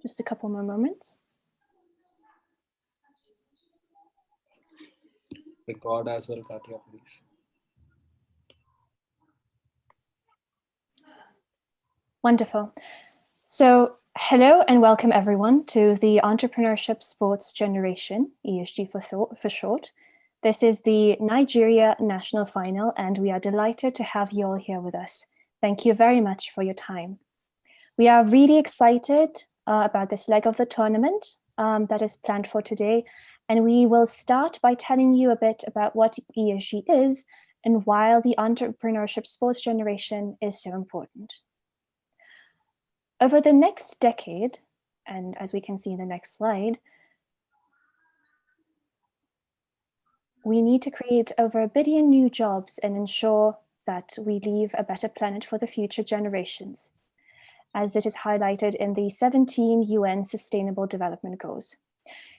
Just a couple more moments. Record as well, Katya, please. Wonderful. So hello and welcome everyone to the Entrepreneurship Sports Generation, ESG for short. This is the Nigeria National Final and we are delighted to have you all here with us. Thank you very much for your time. We are really excited about this leg of the tournament that is planned for today. And we will start by telling you a bit about what ESG is and why the Entrepreneurship Sports Generation is so important. Over the next decade, and as we can see in the next slide, we need to create over 1 billion new jobs and ensure that we leave a better planet for the future generations, as it is highlighted in the 17 UN Sustainable Development Goals.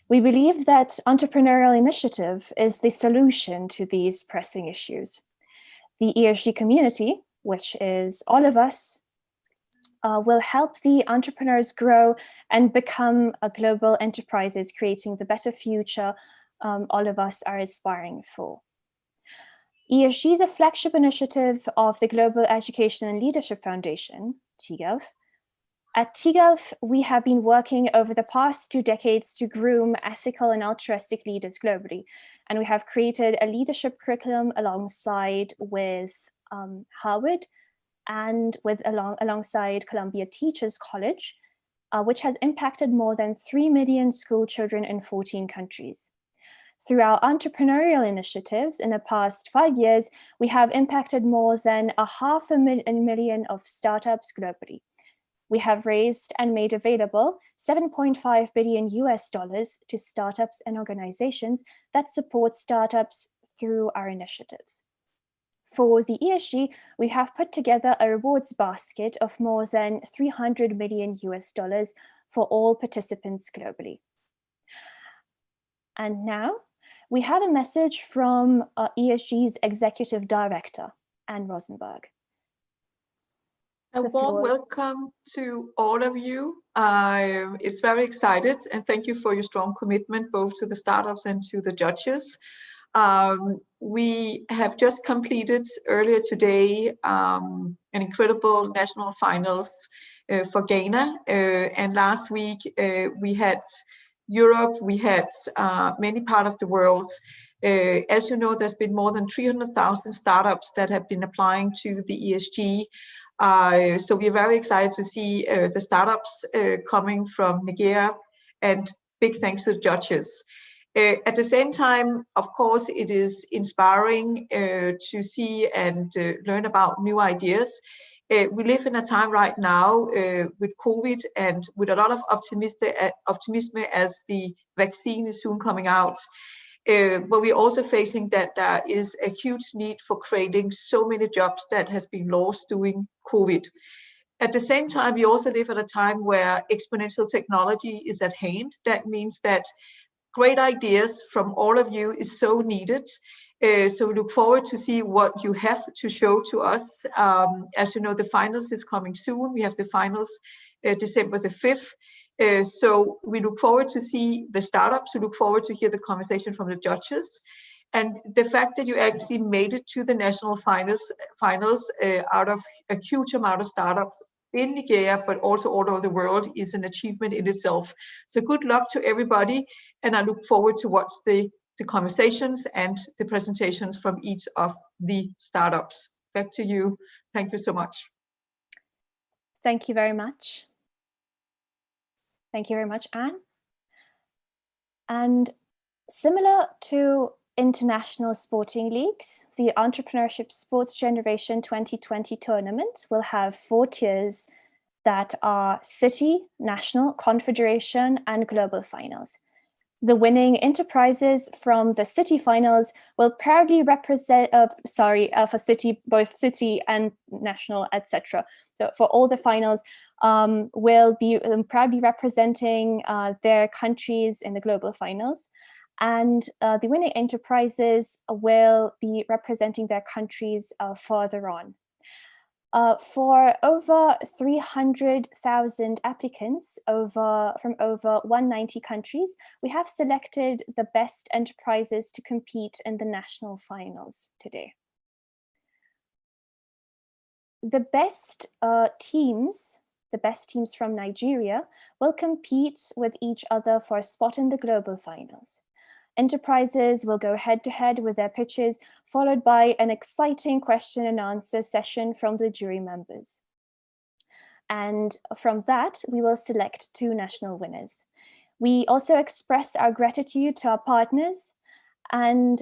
We believe that entrepreneurial initiative is the solution to these pressing issues. The ESG community, which is all of us, will help the entrepreneurs grow and become global enterprises, creating the better future all of us are aspiring for. ESG is a flagship initiative of the Global Education and Leadership Foundation, TGELF. At TGELF, we have been working over the past 2 decades to groom ethical and altruistic leaders globally. And we have created a leadership curriculum alongside with Harvard and alongside Columbia Teachers College, which has impacted more than 3 million school children in 14 countries. Through our entrepreneurial initiatives in the past 5 years, we have impacted more than 500,000 of startups globally. We have raised and made available $7.5 billion to startups and organizations that support startups through our initiatives. For the ESG, we have put together a rewards basket of more than $300 million for all participants globally. And now we have a message from ESG's Executive Director, Anne Rosenberg. A warm welcome to all of you. It's very excited, and thank you for your strong commitment both to the startups and to the judges. We have just completed earlier today an incredible national finals for Ghana, and last week we had Europe, we had many parts of the world. As you know, there's been more than 300,000 startups that have been applying to the ESG. So we're very excited to see the startups coming from Nigeria, and big thanks to the judges. At the same time, of course, it is inspiring to see and learn about new ideas. We live in a time right now with COVID and with a lot of optimism as the vaccine is soon coming out. But we're also facing that there is a huge need for creating so many jobs that has been lost during COVID. At the same time, we also live at a time where exponential technology is at hand. That means that great ideas from all of you is so needed. So we look forward to see what you have to show to us. As you know, the finals is coming soon. We have the finals December the 5th. So we look forward to see the startups. We look forward to hear the conversation from the judges. And the fact that you actually made it to the national finals out of a huge amount of startups in Nigeria, but also all over the world, is an achievement in itself. So good luck to everybody. And I look forward to watch the conversations and the presentations from each of the startups. Back to you. Thank you so much. Thank you very much. Thank you very much, Anne. And similar to international sporting leagues, the Entrepreneurship Sports Generation 2020 tournament will have 4 tiers that are city, national, confederation, and global finals. The winning enterprises from the city finals will proudly represent, for city, both city and national, etc. So for all the finals, will be proudly representing their countries in the global finals. And the winning enterprises will be representing their countries further on. For over 300,000 applicants from over 190 countries, we have selected the best enterprises to compete in the national finals today. The best teams from Nigeria will compete with each other for a spot in the global finals. Enterprises will go head-to-head with their pitches, followed by an exciting question and answer session from the jury members. And from that, we will select 2 national winners. We also express our gratitude to our partners, and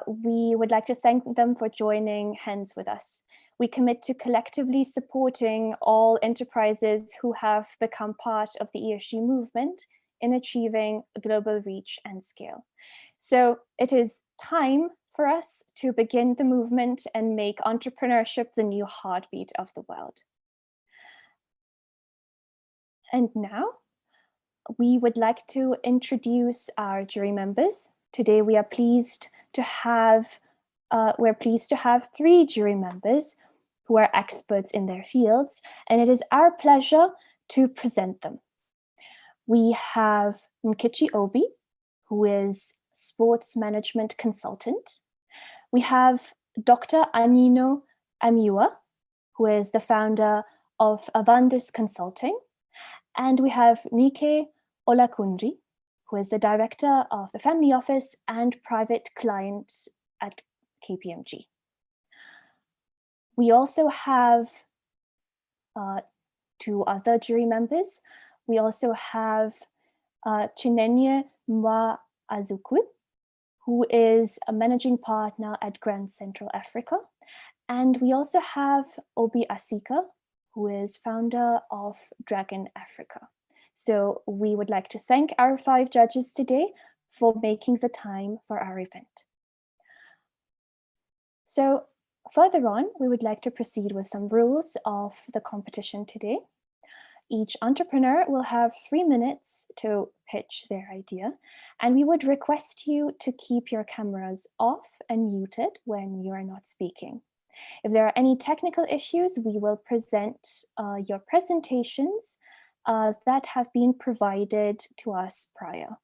we would like to thank them for joining hands with us. We commit to collectively supporting all enterprises who have become part of the ESG movement in achieving global reach and scale. So it is time for us to begin the movement and make entrepreneurship the new heartbeat of the world. And now we would like to introduce our jury members. Today we are pleased to have 3 jury members who are experts in their fields, and it is our pleasure to present them. We have Nkechi Obi, who is sports management consultant. We have Dr. Anino Amiwa, who is the founder of Avandis Consulting. And we have Nike Olakunji, who is the director of the family office and private client at KPMG. We also have 2 other jury members. We also have Chinenye Mwa Azukwe, who is a managing partner at Grand Central Africa. And we also have Obi Asika, who is founder of Dragon Africa. So we would like to thank our 5 judges today for making the time for our event. So further on, we would like to proceed with some rules of the competition today. Each entrepreneur will have 3 minutes to pitch their idea, and we would request you to keep your cameras off and muted when you are not speaking. If there are any technical issues, we will present your presentations that have been provided to us prior.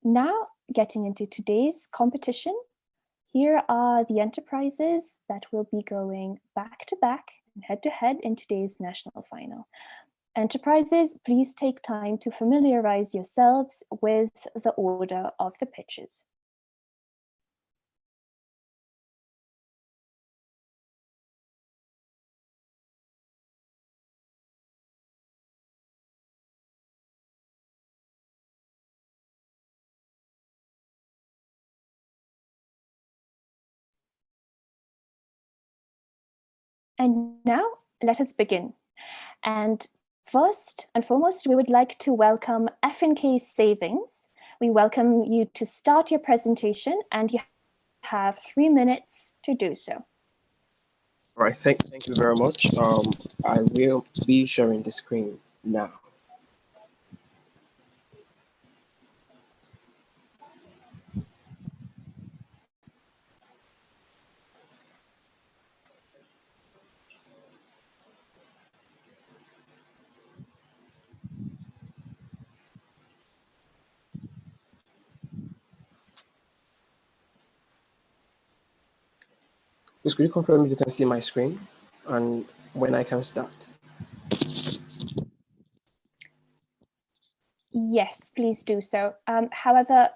Now, getting into today's competition, here are the enterprises that will be going back to back and head to head in today's national final. Enterprises, please take time to familiarize yourselves with the order of the pitches. And now let us begin. And first and foremost, we would like to welcome F&K Savings. We welcome you to start your presentation, and you have 3 minutes to do so. All right, thank you very much. I will be sharing the screen now. Please, could you confirm if you can see my screen and when I can start? Yes, please do so. However,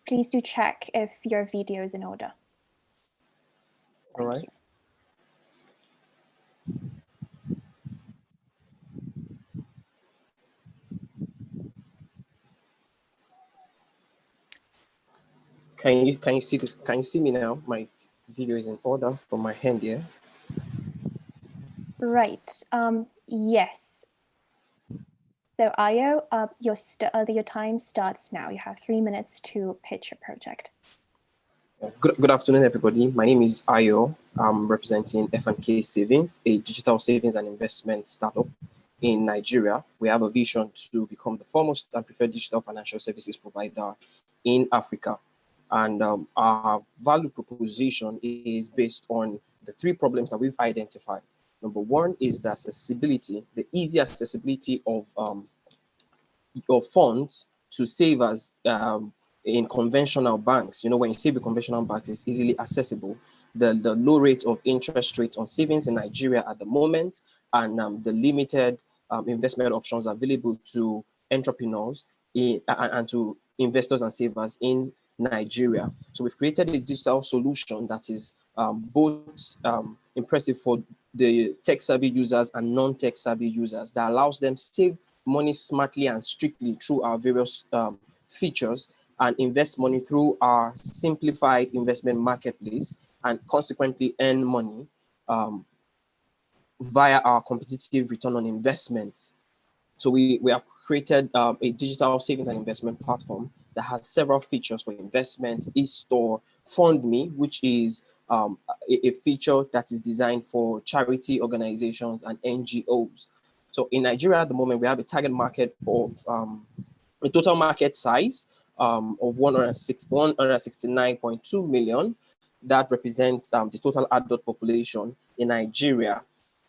please do check if your video is in order. All right. Can you see this? Can you see me now? My video is in order from my hand here. Right. Yes. So Ayo, your time starts now. You have 3 minutes to pitch your project. Good afternoon, everybody. My name is Ayo. I'm representing F&K Savings, a digital savings and investment startup in Nigeria. We have a vision to become the foremost and preferred digital financial services provider in Africa. And our value proposition is based on the three problems that we've identified. Number one is the accessibility, the easy accessibility of funds to savers in conventional banks. You know, when you save in conventional banks, it's easily accessible. The low rate of interest rate on savings in Nigeria at the moment, and the limited investment options available to entrepreneurs and to investors and savers in Nigeria. So we've created a digital solution that is both impressive for the tech-savvy users and non-tech savvy users, that allows them to save money smartly and strictly through our various features, and invest money through our simplified investment marketplace, and consequently earn money via our competitive return on investments. So we have created a digital savings and investment platform that has several features for investment, e-store, FundMe, which is a feature that is designed for charity organizations and NGOs. So in Nigeria at the moment, we have a target market of a total market size of 169.2 million. That represents the total adult population in Nigeria.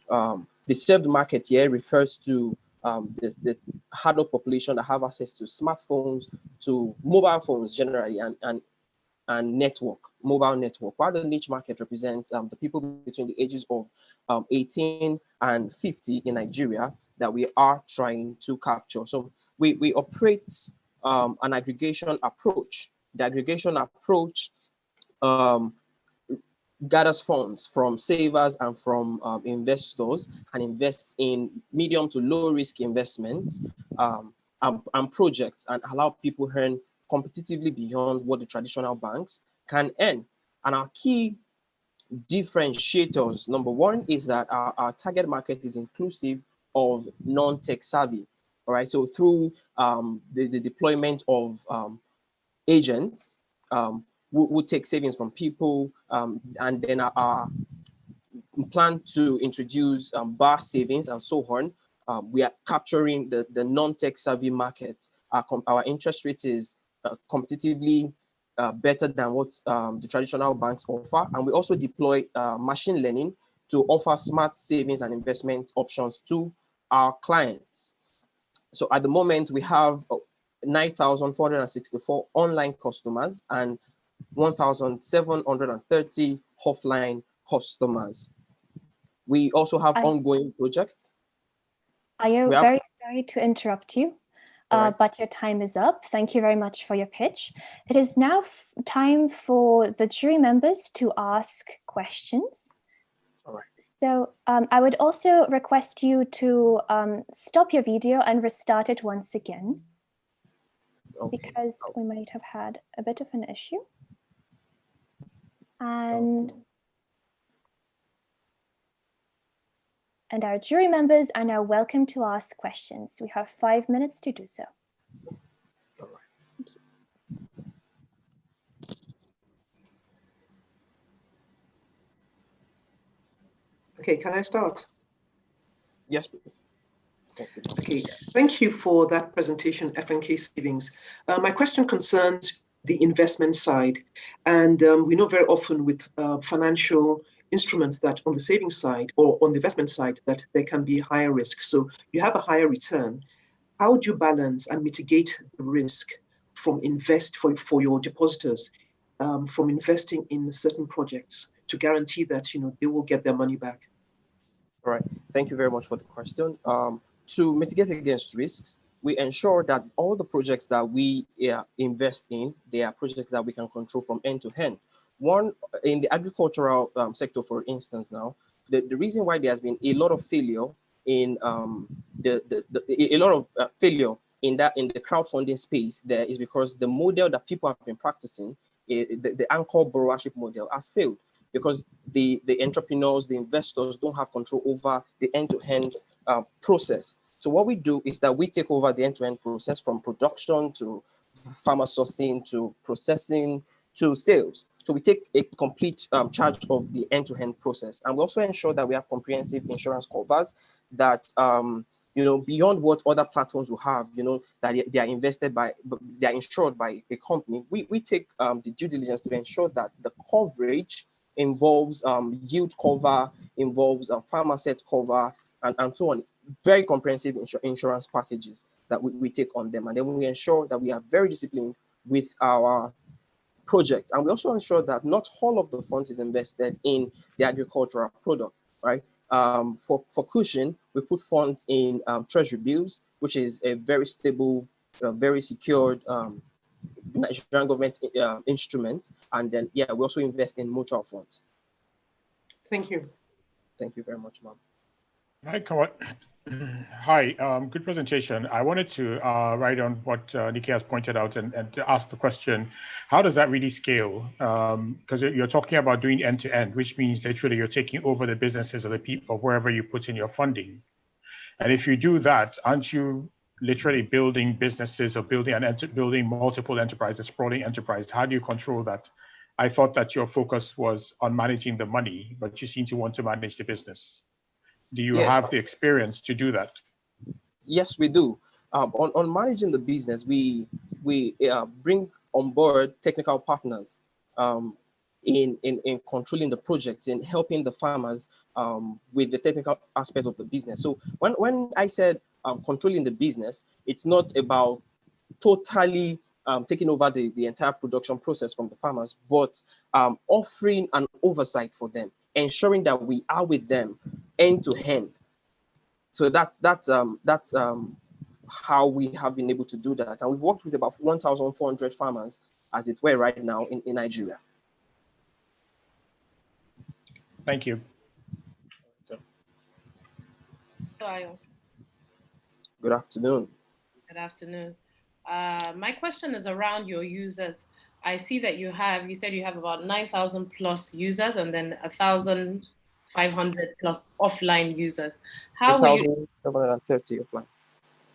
The served market here refers to the adult population that have access to smartphones, to mobile phones generally, and mobile network, while the niche market represents the people between the ages of 18 and 50 in Nigeria that we are trying to capture. So we operate an aggregation approach. The aggregation approach gathers funds from savers and from investors, and invests in medium to low risk investments and projects, and allow people earn competitively beyond what the traditional banks can earn. And our key differentiators, number one, is that our target market is inclusive of non-tech savvy. All right, so through the deployment of agents, we'll take savings from people, and then our plan to introduce bar savings and so on. We are capturing the non-tech savvy market. Our interest rate is competitively better than what the traditional banks offer. And we also deploy machine learning to offer smart savings and investment options to our clients. So at the moment, we have 9,464 online customers and 1,730 offline customers. We also have ongoing projects. I am very sorry to interrupt you, but your time is up. Thank you very much for your pitch. It is now time for the jury members to ask questions. All right. So I would also request you to stop your video and restart it once again, because we might have had a bit of an issue. And our jury members are now welcome to ask questions. We have 5 minutes to do so. All right. Thank you. Okay, can I start? Yes, please. Okay, thank you for that presentation, FNK Savings. My question concerns the investment side. And we know very often with financial instruments that on the savings side or on the investment side that there can be higher risk. So you have a higher return. How would you balance and mitigate the risk from for your depositors from investing in certain projects to guarantee that they will get their money back? All right. Thank you very much for the question. To mitigate against risks, we ensure that all the projects that we invest in, they are projects that we can control from end to end. One, in the agricultural sector, for instance, now, the reason why there has been a lot of failure in the crowdfunding space there is because the model that people have been practicing, the anchor borrowership model, has failed, because the entrepreneurs, the investors don't have control over the end-to-end process. So what we do is that we take over the end-to-end process, from production to farmer sourcing to processing to sales. So we take a complete charge of the end-to-end process. And we also ensure that we have comprehensive insurance covers that, beyond what other platforms will have, that they are insured by a company. We take the due diligence to ensure that the coverage involves yield cover, involves farm asset cover, and so on. It's very comprehensive insurance packages that we take on them. And then we ensure that we are very disciplined with our project. And we also ensure that not all of the funds is invested in the agricultural product, right? For cushion, we put funds in treasury bills, which is a very stable, very secured Nigerian government instrument. And then, yeah, we also invest in mutual funds. Thank you. Thank you very much, ma'am. Hi, good presentation. I wanted to write on what Nikki has pointed out and to ask the question, how does that really scale? Because you're talking about doing end-to-end, which means literally you're taking over the businesses of the people, wherever you put in your funding. And if you do that, aren't you literally building businesses or building multiple enterprises, sprawling enterprise? How do you control that? I thought that your focus was on managing the money, but you seem to want to manage the business. Do you have the experience to do that? Yes, we do. On managing the business, we bring on board technical partners in controlling the project and helping the farmers with the technical aspect of the business. So when I said controlling the business, it's not about totally taking over the entire production process from the farmers, but offering an oversight for them, ensuring that we are with them end to end. So that's how we have been able to do that. And we've worked with about 1,400 farmers, as it were, right now in Nigeria. Thank you. Good afternoon. Good afternoon. My question is around your users. I see that you said you have about 9,000 plus users and then 1,500 plus offline users. How were you? 1,730 offline.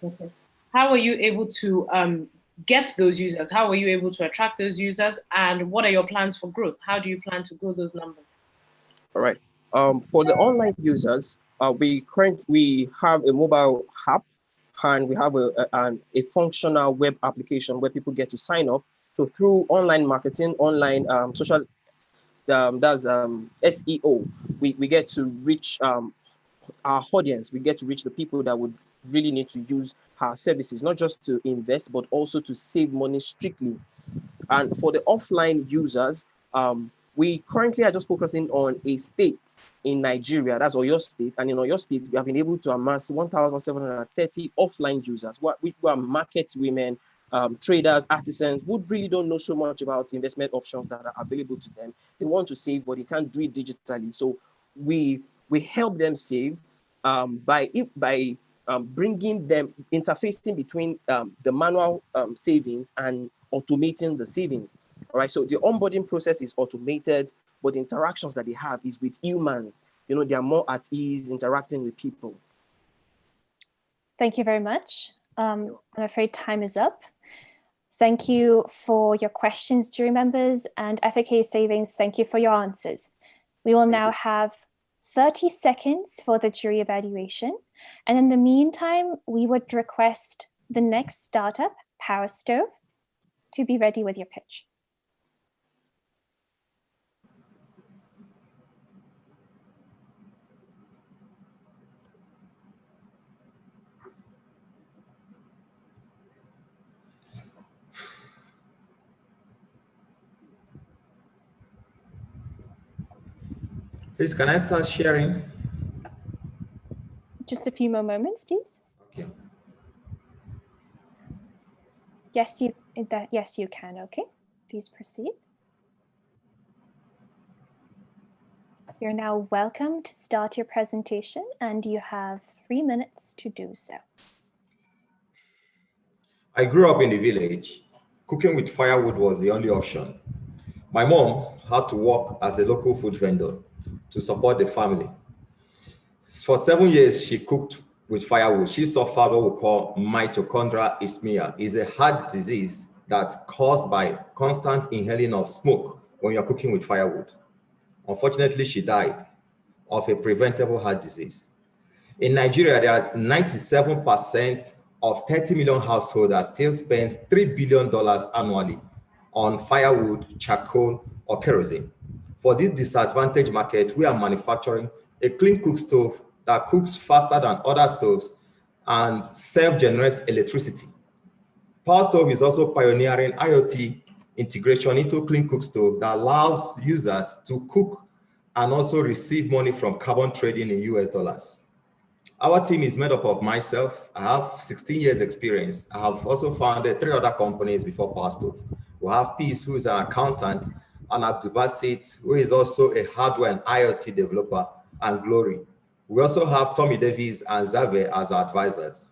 Okay. How were you able to get those users? How were you able to attract those users? And what are your plans for growth? How do you plan to grow those numbers? All right. For the online users, we have a mobile app, and we have a functional web application where people get to sign up. So through online marketing, online social, that's SEO, we get to reach our audience. We get to reach the people that would really need to use our services, not just to invest, but also to save money strictly. And for the offline users, we currently are just focusing on a state in Nigeria, that's Oyo State. And in Oyo State, we have been able to amass 1,730 offline users, who are market women, traders, artisans, who really don't know so much about investment options that are available to them. They want to save, but they can't do it digitally. So we help them save by bringing them, interfacing between the manual savings and automating the savings. All right, so the onboarding process is automated, but the interactions that they have is with humans. You know, they are more at ease interacting with people. Thank you very much. I'm afraid time is up. Thank you for your questions, jury members, and FAK Savings, thank you for your answers. We will now have 30 seconds for the jury evaluation. And in the meantime, we would request the next startup, Powerstove, to be ready with your pitch. Please, can I start sharing? Just a few more moments, please. Okay. Yes, you can. Okay, please proceed. You're now welcome to start your presentation, and you have 3 minutes to do so. I grew up in the village. Cooking with firewood was the only option. My mom had to work as a local food vendor to support the family. For 7 years, she cooked with firewood. She suffered what we call mitochondrial ischemia. It's a heart disease that's caused by constant inhaling of smoke when you're cooking with firewood. Unfortunately, she died of a preventable heart disease. In Nigeria, there are 97% of 30 million households that still spends $3 billion annually on firewood, charcoal, or kerosene. For this disadvantaged market, we are manufacturing a clean cook stove that cooks faster than other stoves and self-generates electricity. Powerstove is also pioneering IoT integration into clean cook stove that allows users to cook and also receive money from carbon trading in US dollars. Our team is made up of myself. I have 16 years experience. I have also founded 3 other companies before Powerstove. We have Peace, who is an accountant, and Abdubasit, who is also a hardware and IoT developer, and Glory. We also have Tommy Davies and Zave as our advisors.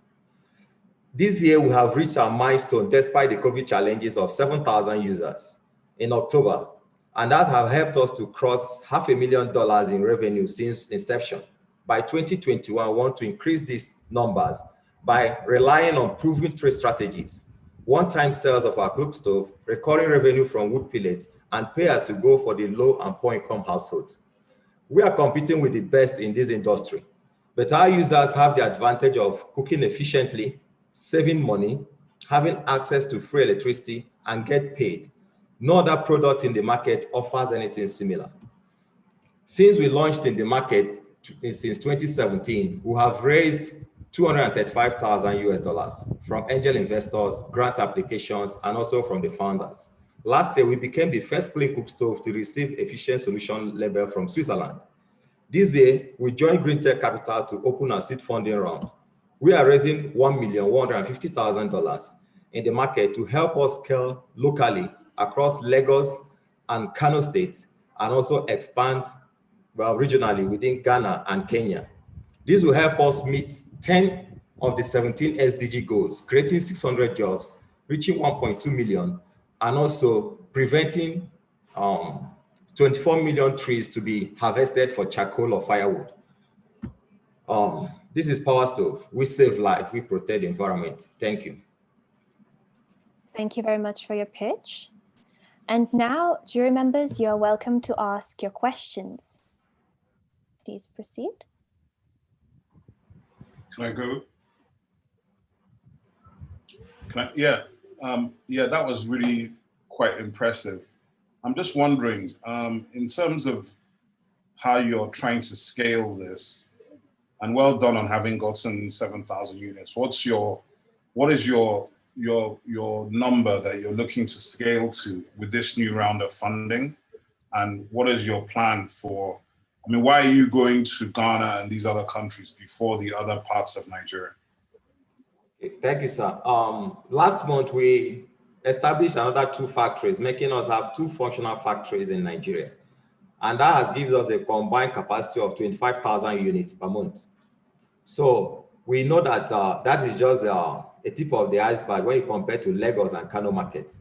This year, we have reached our milestone despite the COVID challenges of 7,000 users in October, and that has helped us to cross $500,000 in revenue since inception. By 2021, we want to increase these numbers by relying on proven trade strategies, one-time sales of our cook stove, recurring revenue from wood pellets, and pay-as-you-go for the low and poor-income households. We are competing with the best in this industry, but our users have the advantage of cooking efficiently, saving money, having access to free electricity, and get paid. No other product in the market offers anything similar. Since we launched in the market since 2017, we have raised $235,000 US dollars from angel investors, grant applications, and also from the founders. Last year, we became the first clean cook stove to receive Efficient Solution label from Switzerland. This year, we joined Green Tech Capital to open our seed funding round. We are raising $1,150,000 in the market to help us scale locally across Lagos and Kano states, and also expand regionally within Ghana and Kenya. This will help us meet 10 of the 17 SDG goals, creating 600 jobs, reaching 1.2 million, and also preventing 24 million trees to be harvested for charcoal or firewood. This is Powerstove. We save life, we protect the environment. Thank you. Thank you very much for your pitch. And now, jury members, you are welcome to ask your questions. Please proceed. Can I go? Yeah, that was really quite impressive. I'm just wondering, in terms of how you're trying to scale this, and well done on having gotten 7,000 units. What is your number that you're looking to scale to with this new round of funding? And what is your plan for, I mean, why are you going to Ghana and these other countries before the other parts of Nigeria? Thank you, sir. Last month, we established another 2 factories, making us have 2 functional factories in Nigeria. And that has given us a combined capacity of 25,000 units per month. So we know that that is just a tip of the iceberg when you compare to Lagos and Kano markets.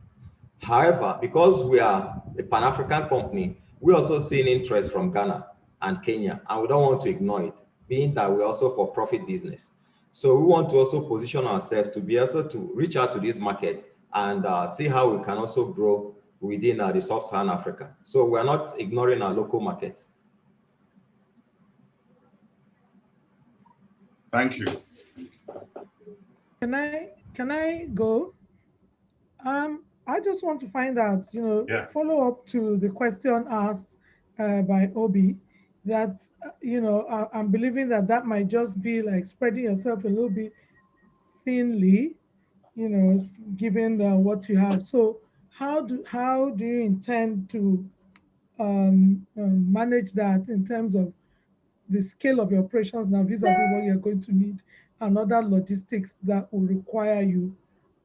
However, because we are a Pan-African company, we also see an interest from Ghana and Kenya, and we don't want to ignore it, being that we're also for profit business. So we want to also position ourselves to be able to reach out to this market and see how we can also grow within the sub-Saharan Africa. So we're not ignoring our local market. Thank you. Can I go? I just want to find out, follow up to the question asked by Obi, that, I'm believing that might just be like spreading yourself a little bit thinly, given what you have. So how do you intend to manage that in terms of the scale of your operations now vis-a-vis what you're going to need and other logistics that will require you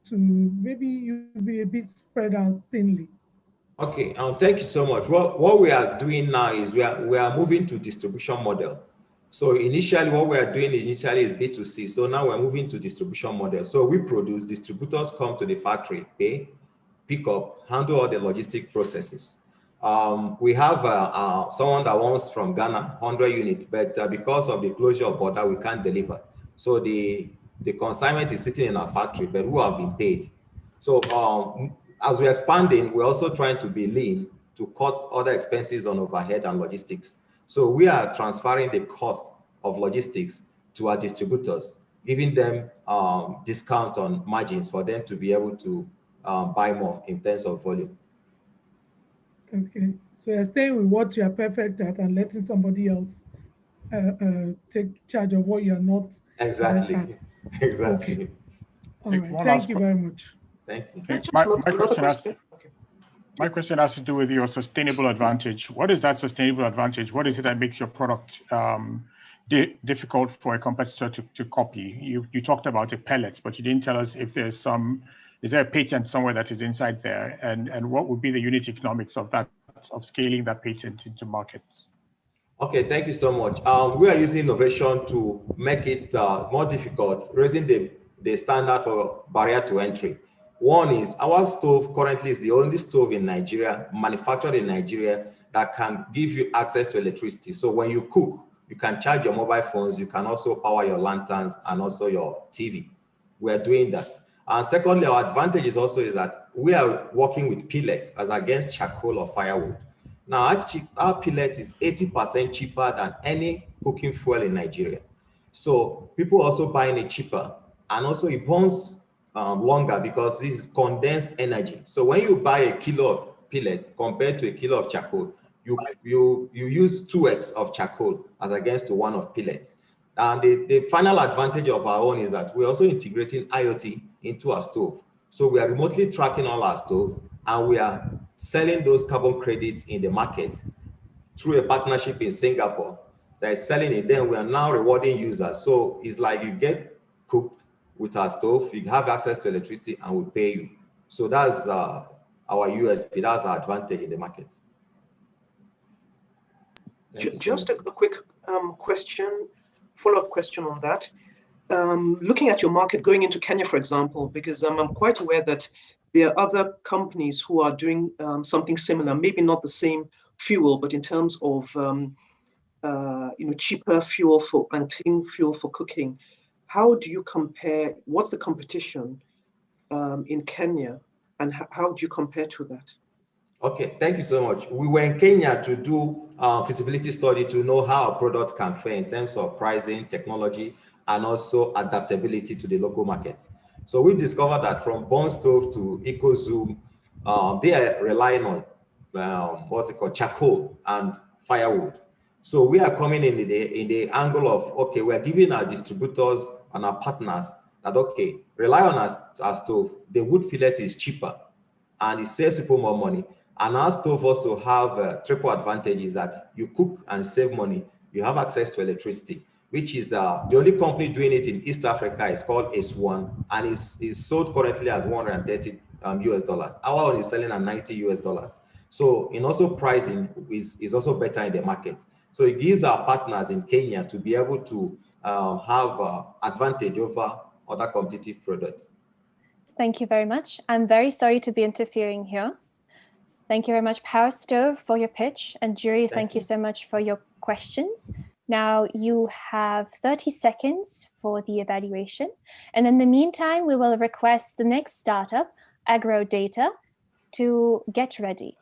to maybe you be a bit spread out thinly? Okay, thank you so much. What we are doing now is we are moving to distribution model. So initially, what we are doing is B2C. So now we're moving to distribution model. So we produce, distributors come to the factory, pay, pick up, handle all the logistic processes. We have someone that wants from Ghana 100 units, but because of the closure of border, we can't deliver. So the consignment is sitting in our factory, but we have been paid. So as we're expanding, we're also trying to be lean to cut other expenses on overhead and logistics. So we are transferring the cost of logistics to our distributors, giving them discount on margins for them to be able to buy more in terms of volume. Okay, So you're staying with what you are perfect at and letting somebody else take charge of what you're not exactly. best at. Exactly. Okay. All right. Thank you very much. Thank you. Okay. My question has to do with your sustainable advantage. What is that sustainable advantage? What is it that makes your product difficult for a competitor to copy? You talked about a pellet, but you didn't tell us if there's is there a patent somewhere that is inside there, and what would be the unit economics of that, of scaling that patent into markets? Okay, thank you so much. We are using innovation to make it more difficult, raising the standard for barrier to entry. One is our stove currently is the only stove in Nigeria, manufactured in Nigeria, that can give you access to electricity. So when you cook, you can charge your mobile phones, you can also power your lanterns and also your TV. We are doing that. And secondly, our advantage is also is that we are working with pellets as against charcoal or firewood. Now, our pellet is 80% cheaper than any cooking fuel in Nigeria. So people also buying it cheaper, and also it burns longer because this is condensed energy. So when you buy a kilo of pellet compared to a kilo of charcoal, you use 2x of charcoal as against to 1 of pellet. And the final advantage of our own is that we're also integrating IoT into our stove. So we are remotely tracking all our stoves, and we are selling those carbon credits in the market through a partnership in Singapore that is selling it. Then we are now rewarding users. So it's like you get cooked with our stove, you have access to electricity, and we pay you. So that's our USP, that's our advantage in the market. Just a quick question, follow-up question on that. Looking at your market going into Kenya, for example, because I'm quite aware that there are other companies who are doing something similar, maybe not the same fuel, but in terms of cheaper fuel and clean fuel for cooking. How do you compare? What's the competition in Kenya, and how do you compare to that? Okay, thank you so much. We were in Kenya to do a feasibility study to know how our product can fare in terms of pricing, technology, and also adaptability to the local market. So we discovered that from Powerstove to EcoZoom, they are relying on charcoal and firewood. So we are coming in the angle of, okay, we're giving our distributors and our partners that, okay, rely on our stove. The wood pellet is cheaper and it saves people more money. And our stove also have triple advantages that you cook and save money. You have access to electricity, which is the only company doing it in East Africa. Is called S1, and is sold currently at $130 US. Our one is selling at $90 US. So in also pricing is also better in the market. So it gives our partners in Kenya to be able to have advantage over other competitive products. Thank you very much. I'm very sorry to be interfering here. Thank you very much, Powerstove, for your pitch. And jury, thank you so much for your questions. Now you have 30 seconds for the evaluation. And in the meantime, we will request the next startup, Agrodata, to get ready.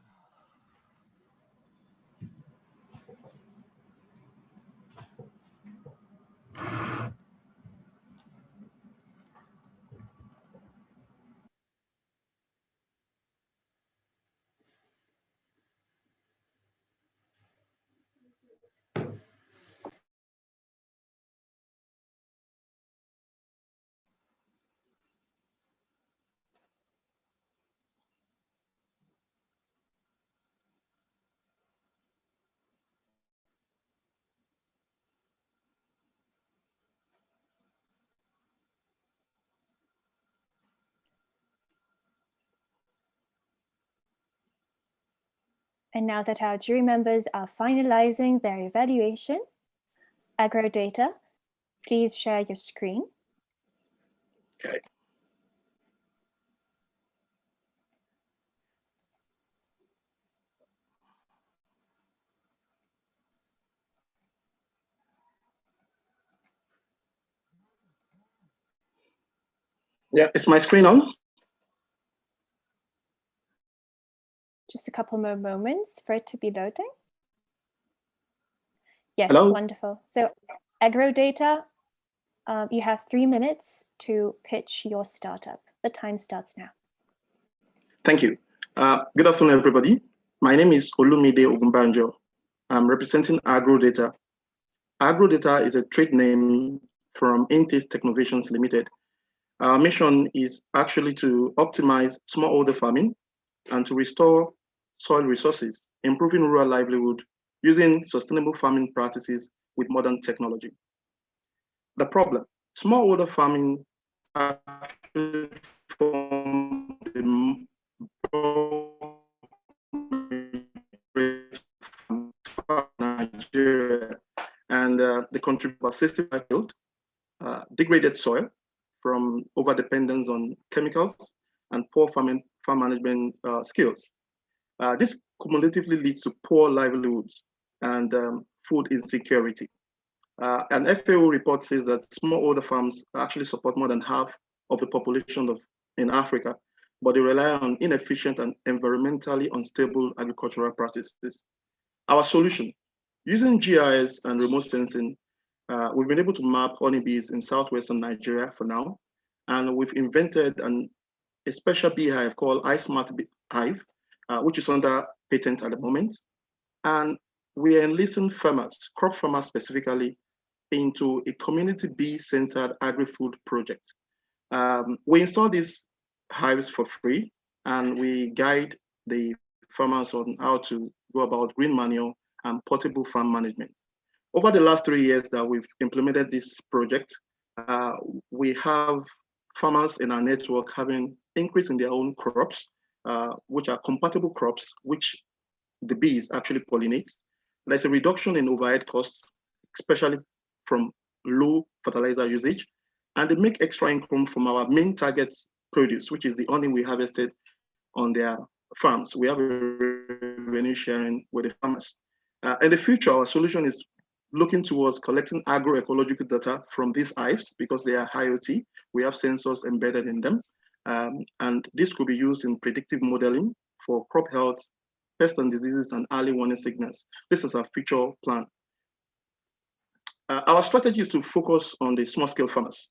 And now that our jury members are finalizing their evaluation, Agrodata, please share your screen. Okay. Yeah, is my screen on? Just a couple more moments for it to be loading. Yes, Hello? Wonderful. So Agrodata, you have 3 minutes to pitch your startup. The time starts now. Thank you. Good afternoon, everybody. My name is Olumide Ogunbanjo. I'm representing Agrodata. Agrodata is a trade name from Intis Technovations Limited. Our mission is actually to optimize smallholder farming and to restore soil resources, improving rural livelihood using sustainable farming practices with modern technology. The problem, smallholder farming actually form the Nigeria, and they contribute about 65 yield, degraded soil from overdependence on chemicals and poor farm management skills. This cumulatively leads to poor livelihoods and food insecurity. An FAO report says that smallholder farms actually support more than half of the population in Africa, but they rely on inefficient and environmentally unstable agricultural practices. Our solution, using GIS and remote sensing, we've been able to map honeybees in southwestern Nigeria for now, and we've invented a special beehive called iSmart Hive, which is under patent at the moment. And we are enlisting farmers, crop farmers specifically, into a community bee-centered agri-food project. We install these hives for free, and we guide the farmers on how to go about green manure and portable farm management. Over the last 3 years that we've implemented this project, we have farmers in our network having increase in their own crops, which are compatible crops, which the bees actually pollinate. There's a reduction in overhead costs, especially from low fertilizer usage, and they make extra income from our main target produce, which is the honey we harvested on their farms. We have a revenue sharing with the farmers. In the future, our solution is looking towards collecting agroecological data from these hives because they are IoT. We have sensors embedded in them. And this could be used in predictive modeling for crop health, pests and diseases, and early warning signals. This is our future plan. Our strategy is to focus on the small-scale farmers.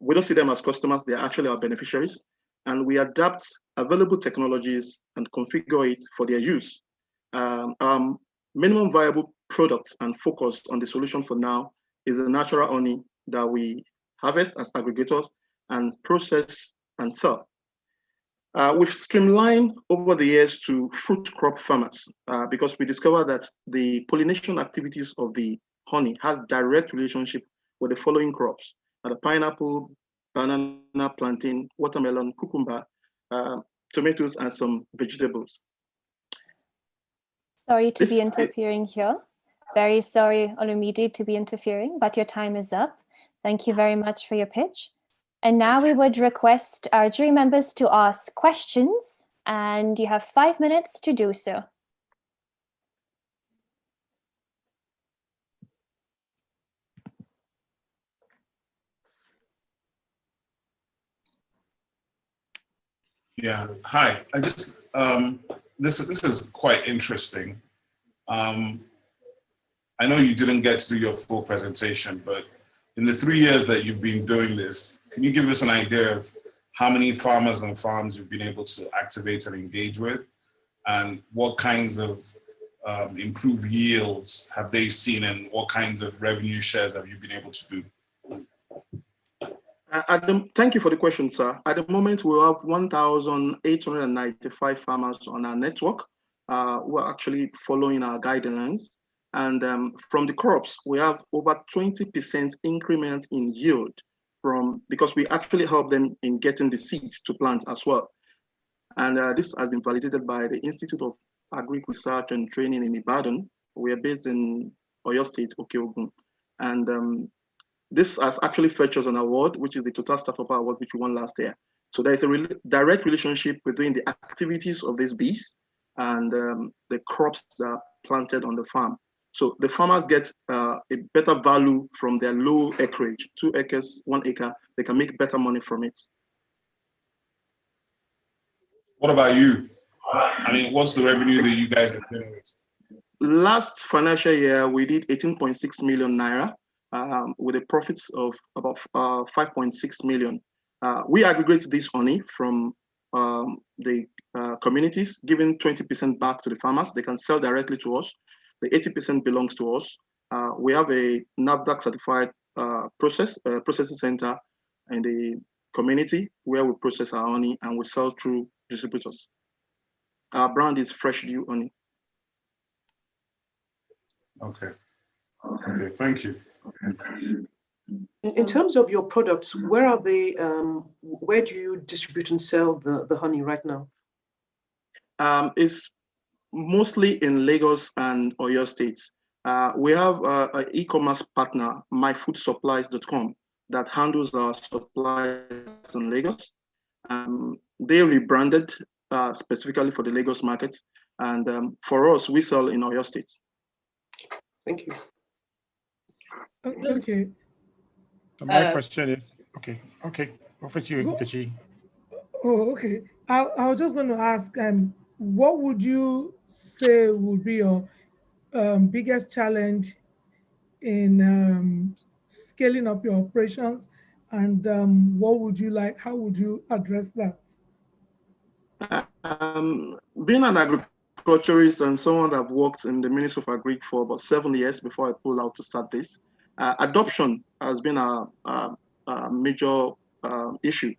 We don't see them as customers, they're actually our beneficiaries, and we adapt available technologies and configure it for their use. Minimum viable products and focus on the solution for now is the natural honey that we harvest as aggregators and process and sell. We've streamlined over the years to fruit crop farmers because we discovered that the pollination activities of the honey has direct relationship with the following crops: the pineapple, banana, plantain, watermelon, cucumber, tomatoes, and some vegetables. Sorry to be interfering here. Very sorry, Olumide, to be interfering, but your time is up. Thank you very much for your pitch. And now we would request our jury members to ask questions, and you have 5 minutes to do so. Yeah, hi. I just, this is quite interesting. I know you didn't get to do your full presentation, but in the 3 years that you've been doing this, can you give us an idea of how many farmers and farms you've been able to activate and engage with? And what kinds of improved yields have they seen, and what kinds of revenue shares have you been able to do? Thank you for the question, sir. At the moment, we have 1,895 farmers on our network who are actually following our guidelines. And from the crops, we have over 20% increment in yield because we actually help them in getting the seeds to plant as well. And this has been validated by the Institute of Agri Research and Training in Ibadan. We are based in Oyo State, Okeogun. And this has actually fetched us an award, which is the Total Startup Award, which we won last year. So there's a direct relationship between the activities of these bees and the crops that are planted on the farm. So the farmers get a better value from their low acreage, 2 acres, 1 acre. They can make better money from it. What about you? I mean, what's the revenue that you guys are generating? Last financial year, we did 18.6 million naira with a profit of about 5.6 million. We aggregate this honey from the communities, giving 20% back to the farmers. They can sell directly to us. The 80% belongs to us. We have a NAFDAC certified processing center in the community where we process our honey and we sell through distributors. Our brand is Fresh Dew Honey. Okay. Okay, thank you. In terms of your products, where are they? Where do you distribute and sell the honey right now? It's mostly in Lagos and Oyo states. We have an e-commerce partner, myfoodsupplies.com, that handles our supplies in Lagos. They rebranded specifically for the Lagos market. And for us, we sell in Oyo State. Thank you. Okay. So my question is, okay, over to you, Nkechi. Oh, okay. I was just going to ask, what would you say would be your biggest challenge in scaling up your operations, and what would you like? How would you address that? Being an agriculturist and someone that worked in the Ministry of Agri for about 7 years before I pulled out to start this, adoption has been a major issue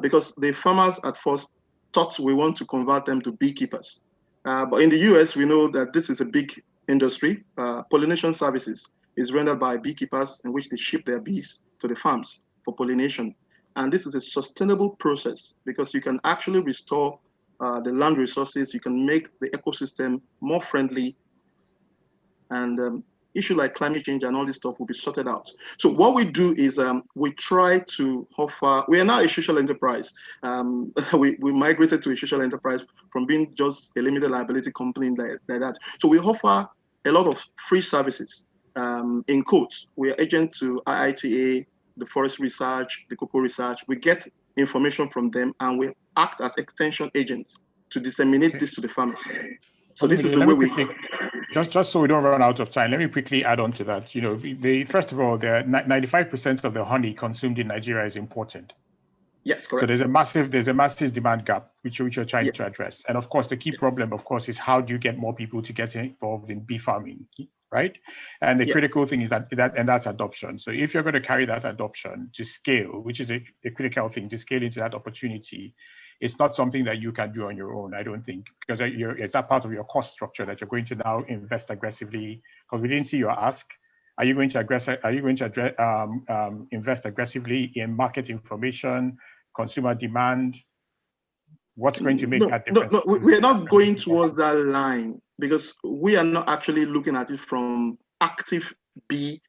because the farmers at first thought we want to convert them to beekeepers. But in the US, we know that this is a big industry. Pollination services is rendered by beekeepers in which they ship their bees to the farms for pollination. And this is a sustainable process because you can actually restore the land resources, you can make the ecosystem more friendly, and issues like climate change and all this stuff will be sorted out. So what we do is we try to offer, we are now a social enterprise. We migrated to a social enterprise from being just a limited liability company like that. So we offer a lot of free services. In quotes, we are agent to IITA, the forest research, the cocoa research. We get information from them and we act as extension agents to disseminate this to the farmers. So this is the way we... Just so we don't run out of time, let me quickly add on to that. You know, first of all, 95% of the honey consumed in Nigeria is imported. Yes, correct. So there's a massive demand gap which you're trying to address. And of course, the key problem, of course, is how do you get more people to get involved in bee farming, right? And the critical thing is that's adoption. So if you're going to carry that adoption to scale, which is a critical thing, to scale into that opportunity, it's not something that you can do on your own, I don't think, because it's that part of your cost structure that you're going to now invest aggressively. Because we didn't see your ask. Are you going to invest aggressively in market information, consumer demand? What's going to make that difference? No, we're not going towards that line because we are not actually looking at it from active bee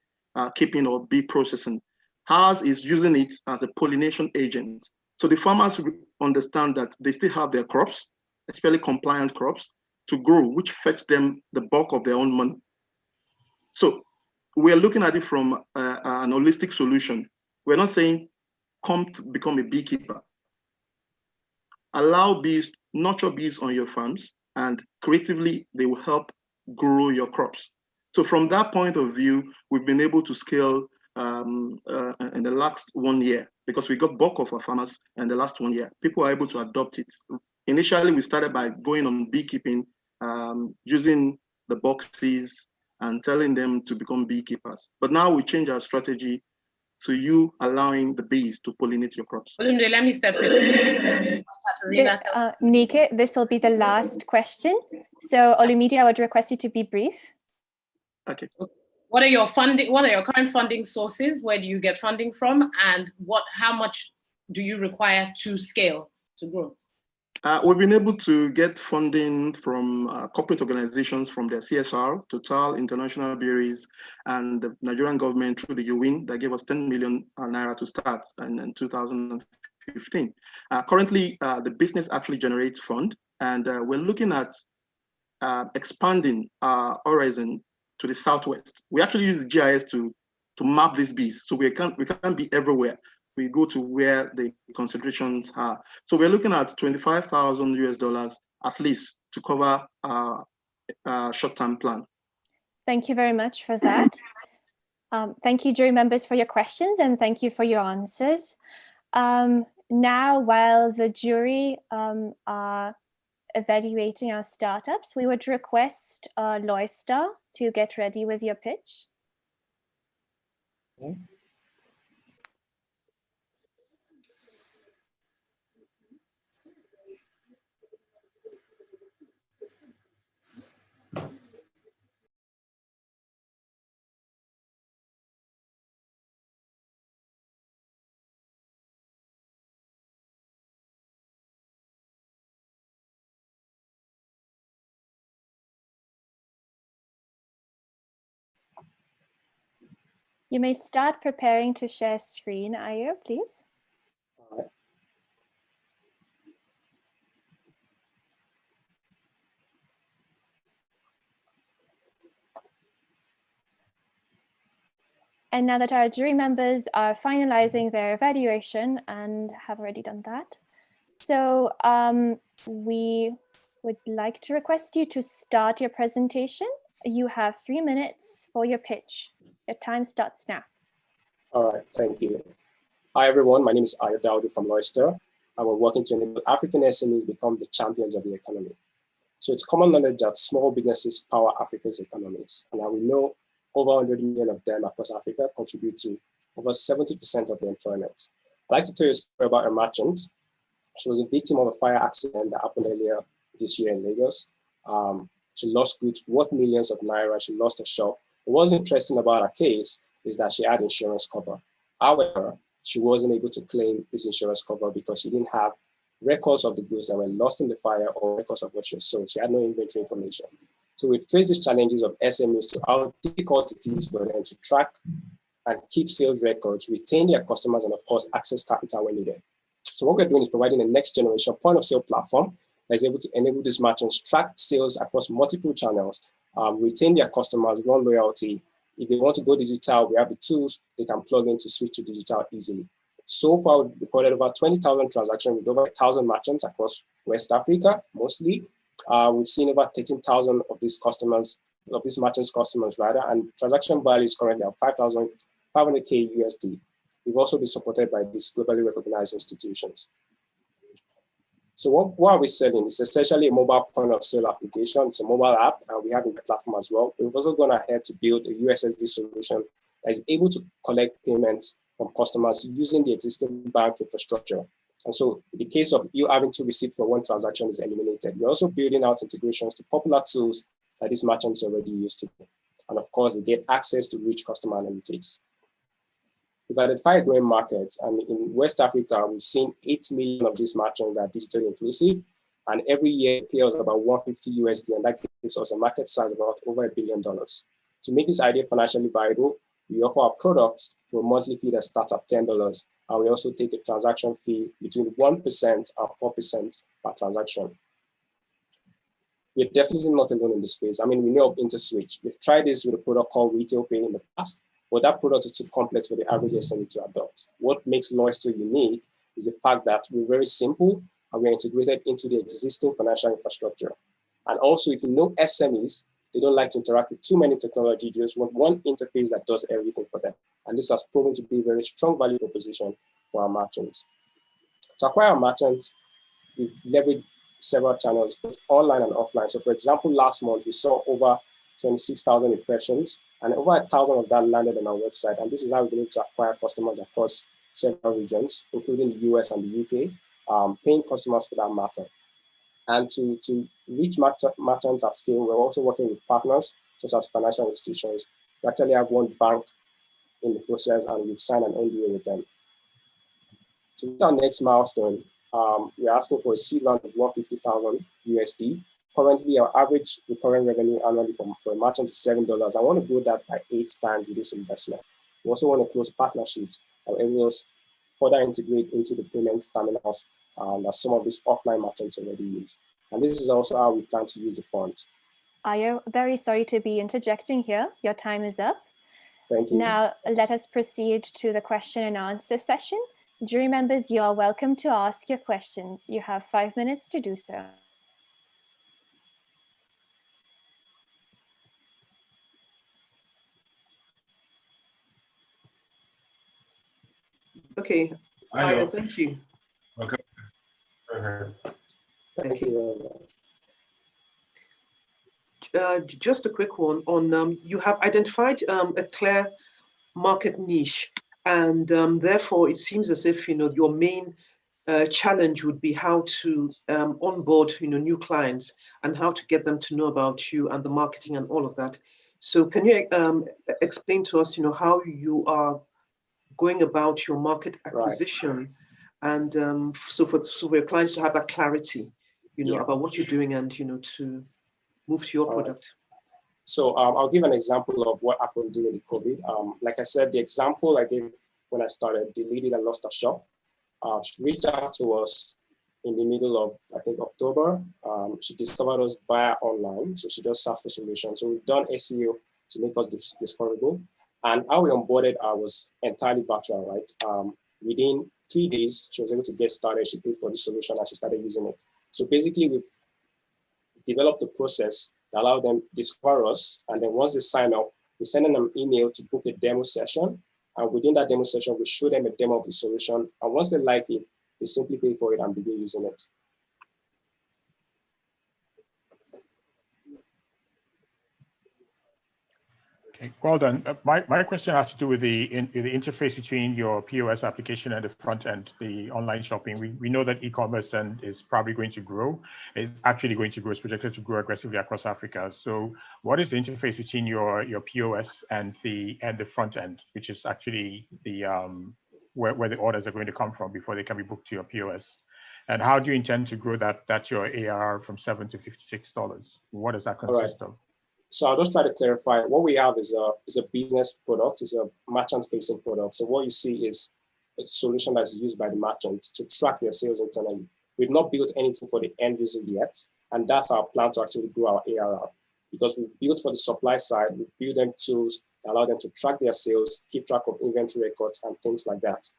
keeping or bee processing. Ours is using it as a pollination agent. So the farmers understand that they still have their crops, especially compliant crops, to grow, which fetch them the bulk of their own money. So we're looking at it from an holistic solution. We're not saying come to become a beekeeper. Allow bees, nurture bees on your farms, and creatively they will help grow your crops. So from that point of view, we've been able to scale in the last 1 year because we got bulk of our farmers in the last 1 year. People are able to adopt it. Initially, we started by going on beekeeping, using the boxes and telling them to become beekeepers. But now we change our strategy to you allowing the bees to pollinate your crops. Let me step in. Nike, this will be the last question. So Olumide, I would request you to be brief. Okay. What are your current funding sources? Where do you get funding from? And how much do you require to scale, to grow? We've been able to get funding from corporate organizations, from their CSR, Total, International Breweries, and the Nigerian government through the UWIN that gave us 10 million naira to start in 2015. Currently, the business actually generates fund, and we're looking at expanding our horizon to the southwest. We actually use GIS to map these bees, so we can't be everywhere. We go to where the concentrations are. So we're looking at $25,000 at least to cover our short-term plan. Thank you very much for that. Thank you, jury members, for your questions, and thank you for your answers. now, while the jury are evaluating our startups, we would request Loystar to get ready with your pitch. Okay. You may start preparing to share screen, Ayo, please. All right. And now that our jury members are finalizing their evaluation and have already done that, so we would like to request you to start your presentation. You have 3 minutes for your pitch. Your time starts now. All right, thank you. Hi, everyone. My name is Ayo from Loystar, and we're working to enable African SMEs become the champions of the economy. So it's common knowledge that small businesses power Africa's economies. And now we know over 100 million of them across Africa contribute to over 70% of the employment. I'd like to tell you a story about a merchant. She was a victim of a fire accident that happened earlier this year in Lagos. She lost goods worth millions of naira. She lost her shop. What's interesting about her case is that she had insurance cover. However, she wasn't able to claim this insurance cover because she didn't have records of the goods that were lost in the fire or records of what she sold. She had no inventory information. So we've traced these challenges of SMEs to how difficult it is for them to track and keep sales records, retain their customers, and of course, access capital when needed. So what we're doing is providing a next generation point of sale platform that is able to enable these merchants track sales across multiple channels, retain their customers, run loyalty. If they want to go digital, we have the tools they can plug in to switch to digital easily. So far, we've recorded over 20,000 transactions with over 1,000 merchants across West Africa, mostly. We've seen over 13,000 of these customers, of these merchants' customers rather, and transaction value is currently at 500K USD. We've also been supported by these globally recognized institutions. So what are we selling? It's essentially a mobile point of sale application. It's a mobile app, and we have a web platform as well. We've also gone ahead to build a USSD solution that is able to collect payments from customers using the existing bank infrastructure. And so in the case of you having to receive for one transaction is eliminated. We're also building out integrations to popular tools that these merchants already use today. And of course, they get access to rich customer analytics. We've identified a growing market, and in West Africa, we've seen 8 million of these merchants that are digitally inclusive, and every year it pays about 150 USD, and that gives us a market size of about over $1 billion. To make this idea financially viable, we offer our products for a monthly fee that starts at $10, and we also take a transaction fee between 1% and 4% per transaction. We're definitely not alone in the space. I mean, we know of InterSwitch. We've tried this with a product called Retail Pay in the past, but that product is too complex for the average SME to adopt. What makes Loystar unique is the fact that we're very simple and we're integrated into the existing financial infrastructure. And also, if you know SMEs, they don't like to interact with too many technology, they just want one interface that does everything for them. And this has proven to be a very strong value proposition for our merchants. To acquire our merchants, we've leveraged several channels, both online and offline. So for example, last month, we saw over 26,000 impressions, and over 1,000 of that landed on our website. And this is how we've been able to acquire customers across several regions, including the US and the UK, paying customers for that matter. And to reach merchants at scale, we're also working with partners, such as financial institutions. We actually have one bank in the process, and we've signed an NDA with them. To reach our next milestone, we're asking for a seed round of 150,000 USD. Currently, our average recurring revenue annually for a merchant is $7. I want to grow that by 8 times with this investment. We also want to close partnerships that will enable us further integrate into the payment terminals that some of these offline merchants already use. And this is also how we plan to use the funds. Ayo, very sorry to be interjecting here. Your time is up. Thank you. Now, let us proceed to the question and answer session. Jury members, you are welcome to ask your questions. You have 5 minutes to do so. Okay, Ayo, thank you. ahead. Thank you very much. Just a quick one on you have identified a clear market niche, and therefore it seems as if your main challenge would be how to onboard new clients and how to get them to know about you and the marketing and all of that. So can you explain to us how you are going about your market acquisition, and so for your clients to have that clarity about what you're doing and to move to your product? So I'll give an example of what happened during the COVID. Like I said, the example I gave when I started, the lady that lost her shop, she reached out to us in the middle of, I think, October. She discovered us via online, so she just surfaced solutions. So we've done SEO to make us discoverable. And how we onboarded her was entirely virtual, right? Within 3 days, she was able to get started. She paid for the solution and she started using it. So basically, we've developed a process that allowed them to discover us. And then once they sign up, we send them an email to book a demo session. And within that demo session, we show them a demo of the solution. And once they like it, they simply pay for it and begin using it. Okay, well done. My question has to do with the interface between your POS application and the front end, the online shopping. We know that e-commerce is probably going to grow. It's actually going to grow. It's projected to grow aggressively across Africa. So, what is the interface between your POS and the front end, which is actually the where the orders are going to come from before they can be booked to your POS? And how do you intend to grow that your ARR from $7 to $56? What does that consist of? So I'll just try to clarify. What we have is a business product, is a merchant-facing product. So what you see is a solution that's used by the merchant to track their sales internally. We've not built anything for the end user yet, and that's our plan to actually grow our ARR. Because we've built for the supply side, we build them tools that allow them to track their sales, keep track of inventory records, and things like that.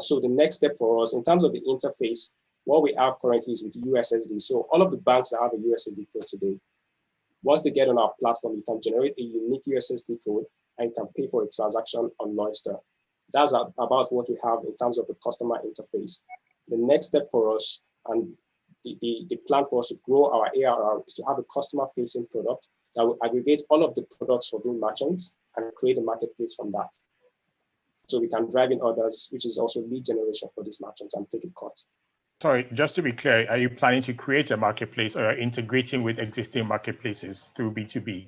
So the next step for us, in terms of the interface, what we have currently is with USSD. So all of the banks that have a USSD code today, once they get on our platform, you can generate a unique USSD code and you can pay for a transaction on Loystar. That's about what we have in terms of the customer interface. The next step for us and the plan for us to grow our ARR is to have a customer-facing product that will aggregate all of the products for the merchants and create a marketplace from that. So we can drive in orders, which is also lead generation for these merchants and take a cut. Sorry, just to be clear, are you planning to create a marketplace or integrating with existing marketplaces through B2B?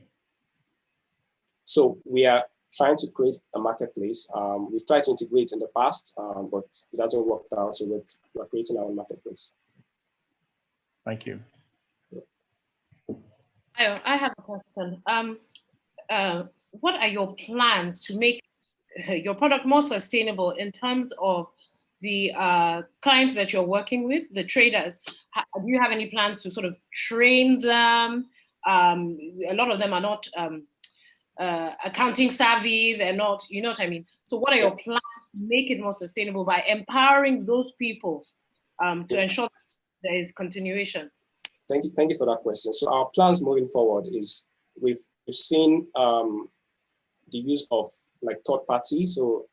So we are trying to create a marketplace. We've tried to integrate in the past, but it hasn't worked out. So we're creating our own marketplace. Thank you. I have a question. What are your plans to make your product more sustainable in terms of the clients that you're working with, the traders? Do you have any plans to sort of train them? A lot of them are not accounting savvy. They're not, you know what I mean? So what are your plans to make it more sustainable by empowering those people to ensure that there is continuation? Thank you for that question. So our plans moving forward is we've seen the use of like third parties. So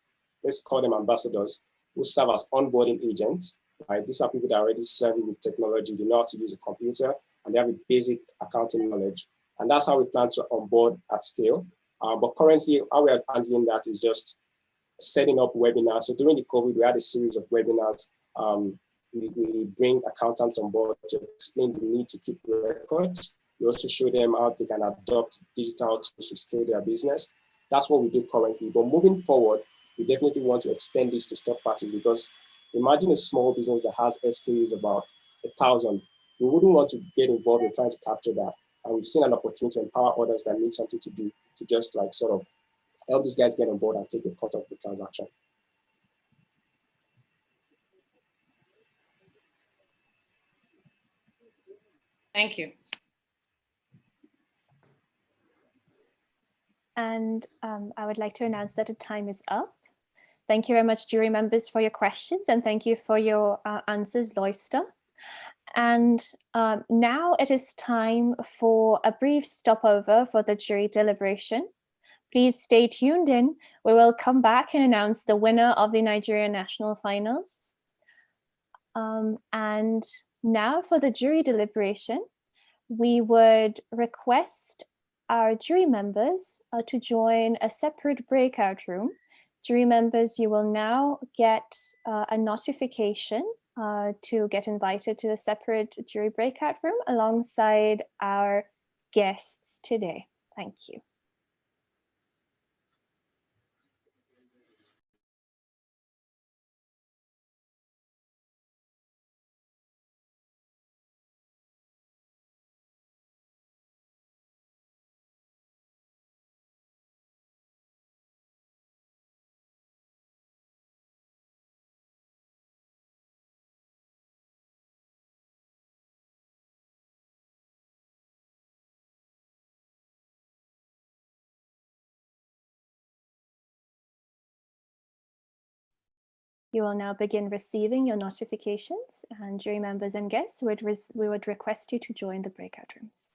let's call them ambassadors, who serve as onboarding agents. Right? These are people that are already serving with technology. They know how to use a computer and they have a basic accounting knowledge. And that's how we plan to onboard at scale. But currently, how we are handling that is just setting up webinars. So during the COVID, we had a series of webinars. We bring accountants on board to explain the need to keep records. We also show them how they can adopt digital tools to scale their business. That's what we do currently. But moving forward, we definitely want to extend this to third parties, because imagine a small business that has SKUs about 1,000. We wouldn't want to get involved in trying to capture that. And we've seen an opportunity to empower others that need something to do to just like sort of help these guys get on board and take a cut of the transaction. Thank you. And I would like to announce that the time is up. Thank you very much, jury members, for your questions, and thank you for your answers, Loystar. And now it is time for a brief stopover for the jury deliberation. Please stay tuned in. We will come back and announce the winner of the Nigeria National Finals. And Now for the jury deliberation, we would request our jury members to join a separate breakout room. Jury members, you will now get a notification to get invited to the separate jury breakout room alongside our guests today. Thank you. You will now begin receiving your notifications, and jury members and guests, we would request you to join the breakout rooms.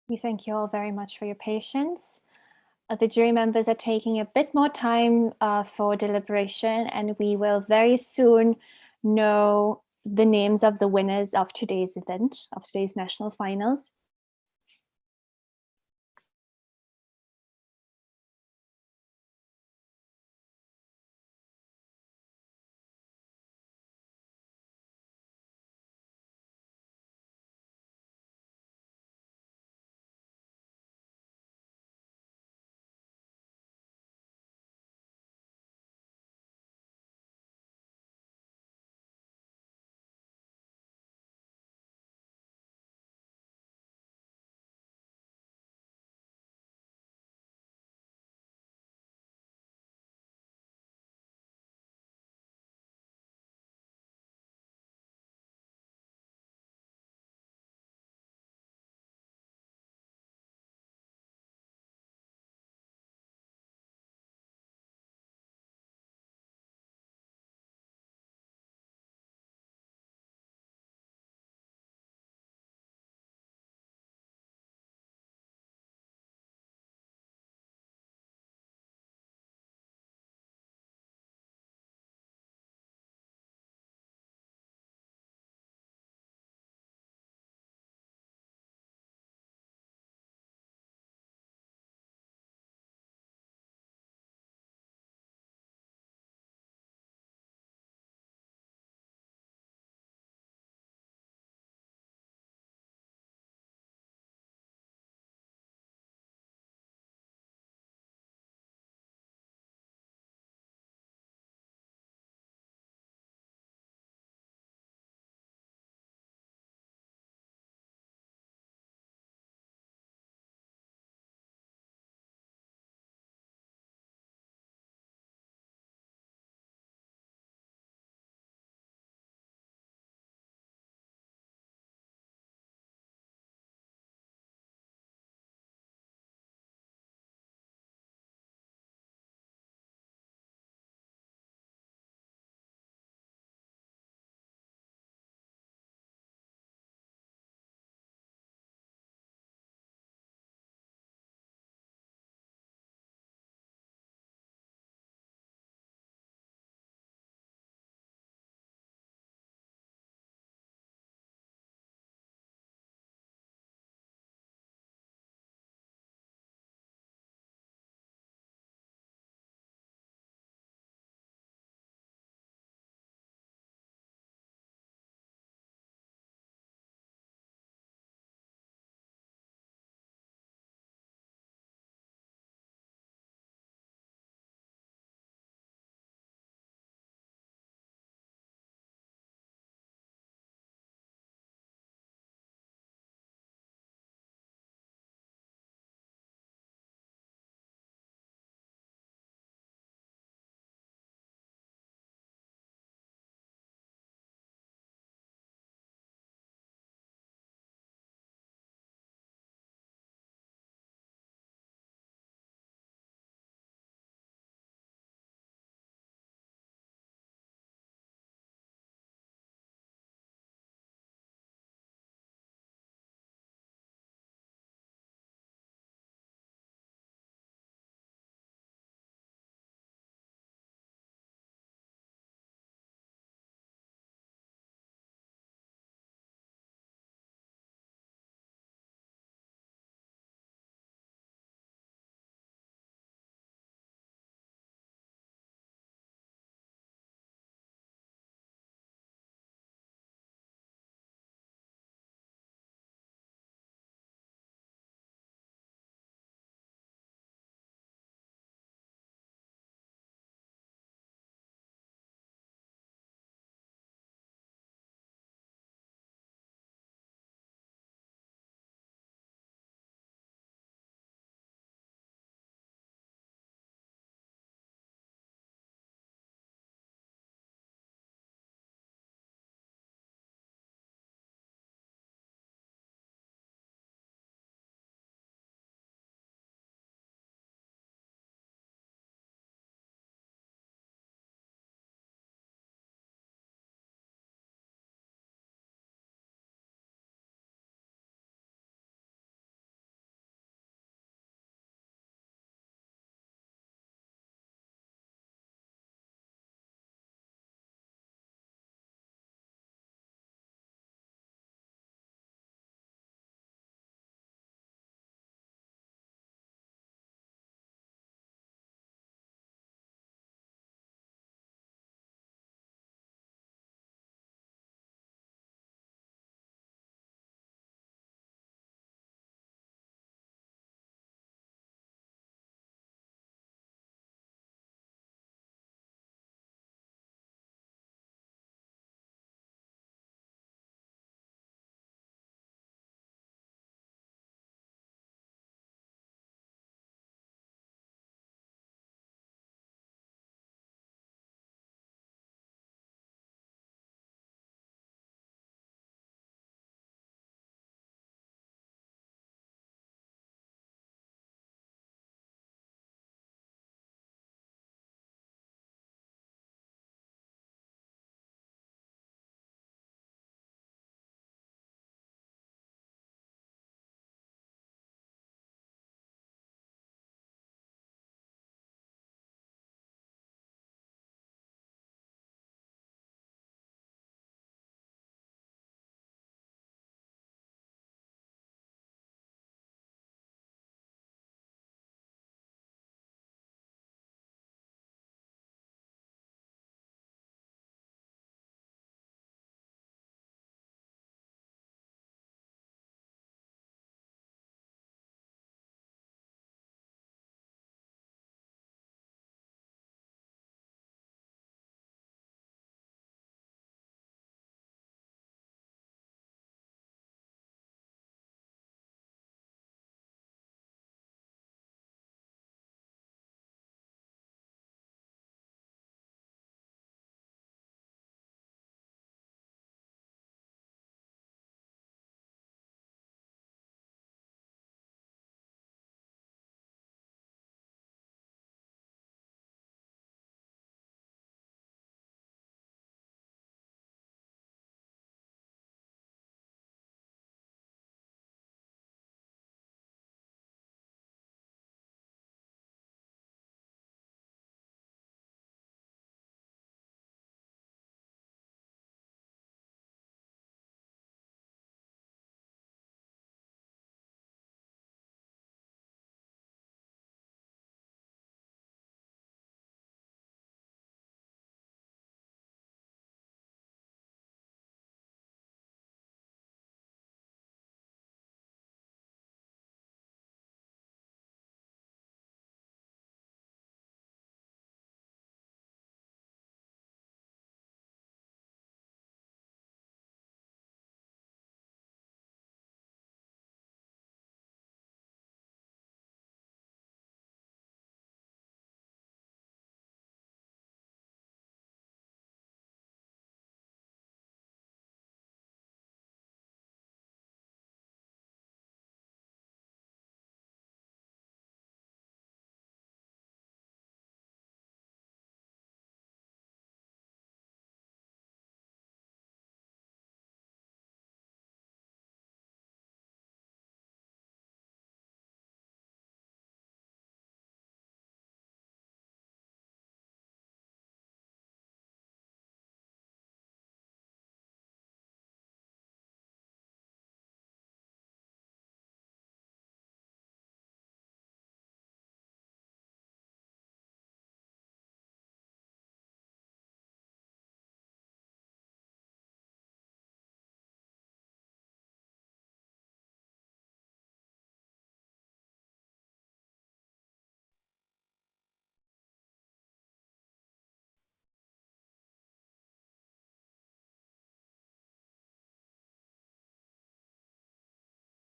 We thank you all very much for your patience. The jury members are taking a bit more time for deliberation, and we will very soon know the names of the winners of today's event, of today's national finals.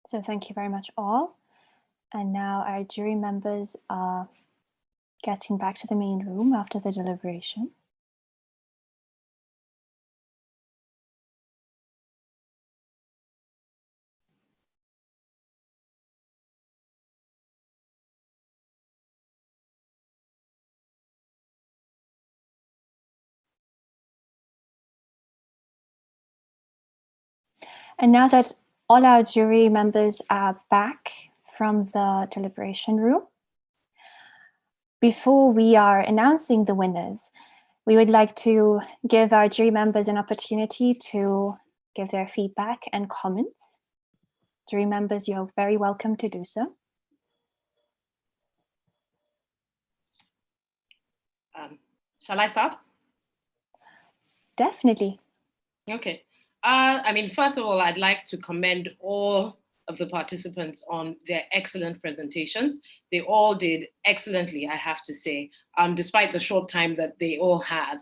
So thank you very much all. And now our jury members are getting back to the main room after the deliberation. And now that all our jury members are back from the deliberation room, before we are announcing the winners, we would like to give our jury members an opportunity to give their feedback and comments. Jury members, you're very welcome to do so. Shall I start? Definitely. Okay. I mean, first of all, I'd like to commend all of the participants on their excellent presentations. They all did excellently, I have to say, despite the short time that they all had.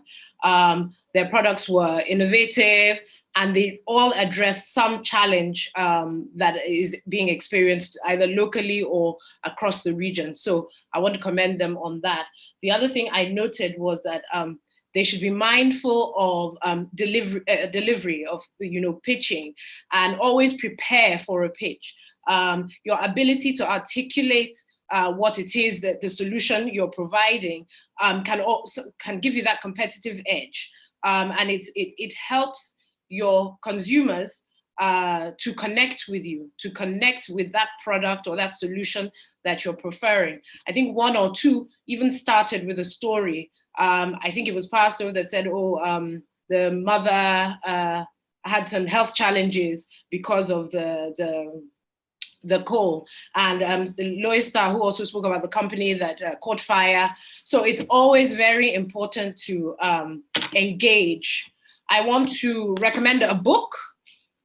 Their products were innovative and they all addressed some challenge that is being experienced either locally or across the region. So I want to commend them on that. The other thing I noted was that they should be mindful of delivery of, pitching, and always prepare for a pitch. Your ability to articulate what it is that the solution you're providing can give you that competitive edge, and it helps your consumers to connect with you, to connect with that product or that solution that you're preferring. I think one or two even started with a story. I think it was Powerstove that said, the mother had some health challenges because of the coal, and Loystar, who also spoke about the company that caught fire. So it's always very important to engage. I want to recommend a book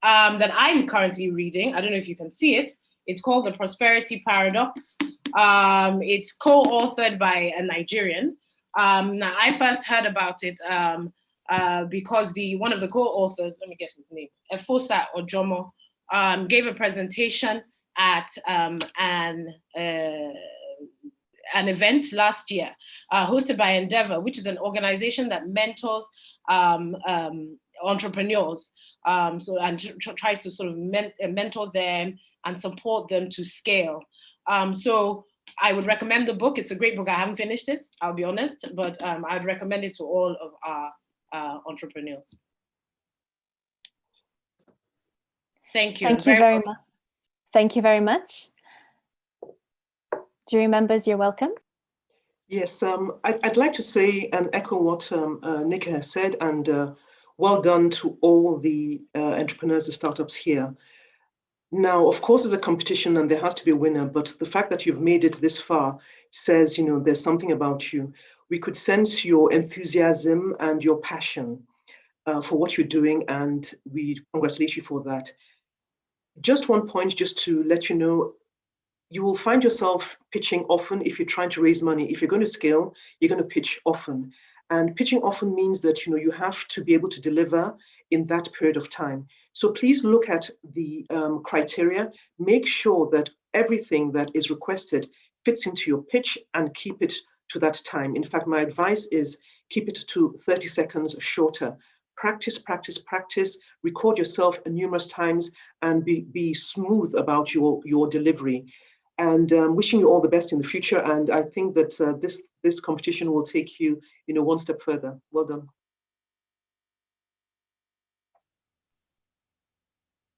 that I'm currently reading. I don't know if you can see it. It's called The Prosperity Paradox. It's co-authored by a Nigerian. Now, I first heard about it because one of the co-authors, let me get his name, Efosa Ojomo, gave a presentation at an event last year hosted by Endeavor, which is an organization that mentors entrepreneurs, and tries to sort of mentor them and support them to scale. So I would recommend the book. It's a great book. I haven't finished it, I'll be honest, but I'd recommend it to all of our entrepreneurs. Thank you. Thank you very much. Thank you very much. Jury members, you're welcome. Yes, I'd like to say and echo what Nika has said, and well done to all the entrepreneurs and startups here. Now, of course, there's a competition and there has to be a winner, but the fact that you've made it this far says, there's something about you. We could sense your enthusiasm and your passion for what you're doing, and we congratulate you for that. Just one point, just to let you know, you will find yourself pitching often if you're trying to raise money. If you're going to scale, you're going to pitch often. And pitching often means that you have to be able to deliver in that period of time. So please look at the criteria. Make sure that everything that is requested fits into your pitch and keep it to that time. In fact, my advice is keep it to 30 seconds shorter. Practice, practice, practice. Record yourself numerous times and be smooth about your delivery. And wishing you all the best in the future. And I think that this competition will take you, one step further. Well done.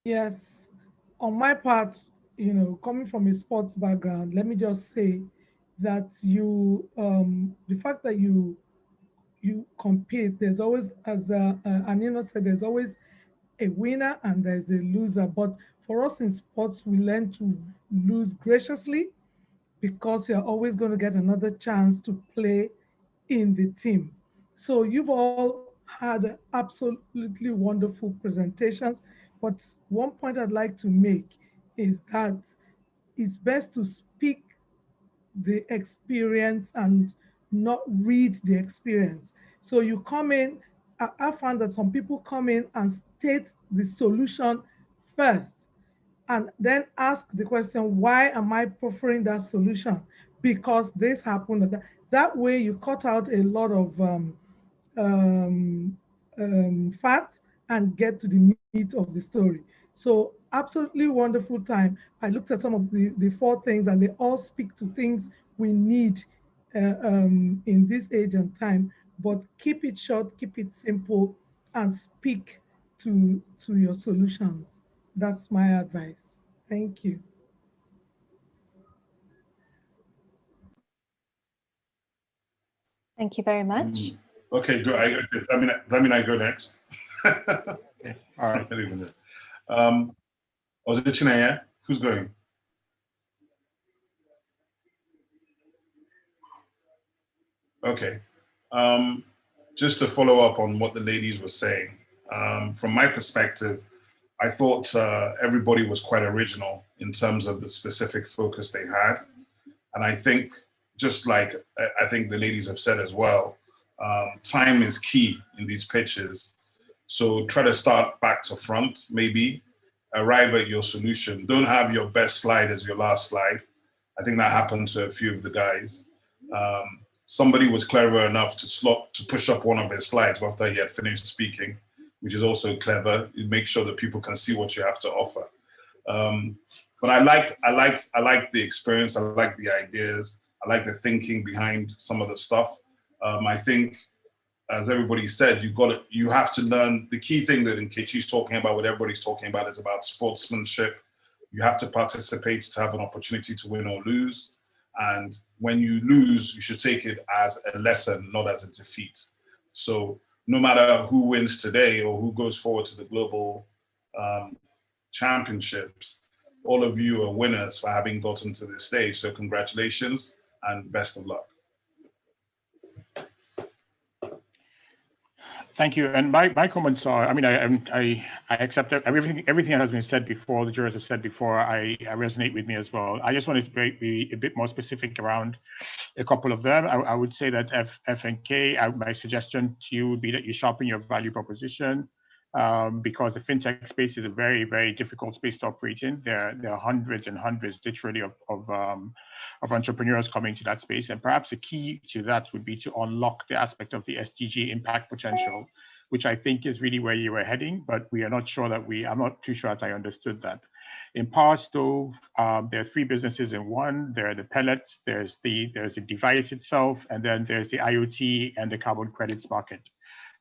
Yes, on my part, coming from a sports background, let me just say that the fact that you compete, there's always, as Anino said, there's always a winner and there's a loser. But for us in sports, we learn to lose graciously, because you're always going to get another chance to play in the team. So you've all had absolutely wonderful presentations. But one point I'd like to make is that it's best to speak the experience and not read the experience. So you come in, I found that some people come in and state the solution first, and then ask the question, why am I preferring that solution? Because this happened. That way you cut out a lot of facts and get to the meat of the story. So absolutely wonderful time. I looked at some of the 4 things, and they all speak to things we need in this age and time, but keep it short, keep it simple, and speak to your solutions. That's my advice. Thank you. Thank you very much. Okay, that mean I go next? Okay. All right. I don't even know. Was it Chinaya? Who's going? Okay. Just to follow up on what the ladies were saying, from my perspective, I thought everybody was quite original in terms of the specific focus they had. And I think, just like I think the ladies have said as well, time is key in these pitches. So try to start back to front, maybe arrive at your solution. Don't have your best slide as your last slide. I think that happened to a few of the guys. Somebody was clever enough to push up one of his slides after he had finished speaking, which is also clever. You make sure that people can see what you have to offer. But I liked the experience. I liked the ideas. I liked the thinking behind some of the stuff. I think, as everybody said, you have to learn. The key thing that Nkechi's talking about, what everybody's talking about, is about sportsmanship. You have to participate to have an opportunity to win or lose. And when you lose, you should take it as a lesson, not as a defeat. So no matter who wins today or who goes forward to the global championships, all of you are winners for having gotten to this stage. So congratulations and best of luck. Thank you. And my comments are, I mean, I accept everything that has been said before, the jurors have said before, I resonate with me as well. I just wanted to be a bit more specific around a couple of them. I would say that FNK, my suggestion to you would be that you sharpen your value proposition, because the fintech space is a very, very difficult space to operate in. There are hundreds and hundreds, literally, of entrepreneurs coming to that space. And perhaps the key to that would be to unlock the aspect of the SDG impact potential, which I think is really where you were heading, but we are not sure that I'm not too sure that I understood that. In Powerstove, there are 3 businesses in one. There are the pellets, there's the device itself, and then there's the IoT and the carbon credits market.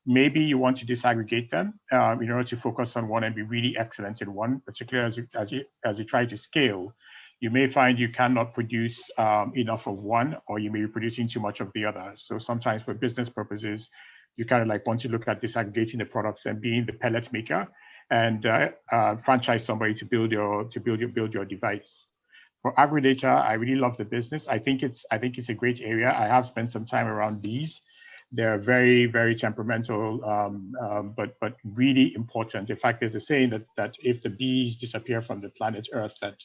Maybe you want to disaggregate them in order to focus on one and be really excellent in one, particularly as you try to scale. You may find you cannot produce enough of one, or you may be producing too much of the other. So sometimes for business purposes, you kind of like want to look at disaggregating the products and being the pellet maker and franchise somebody to build your device. For Agrodata, I really love the business. I think it's a great area. I have spent some time around bees. They're very, very temperamental, but really important. In fact, there's a saying that if the bees disappear from the planet Earth, that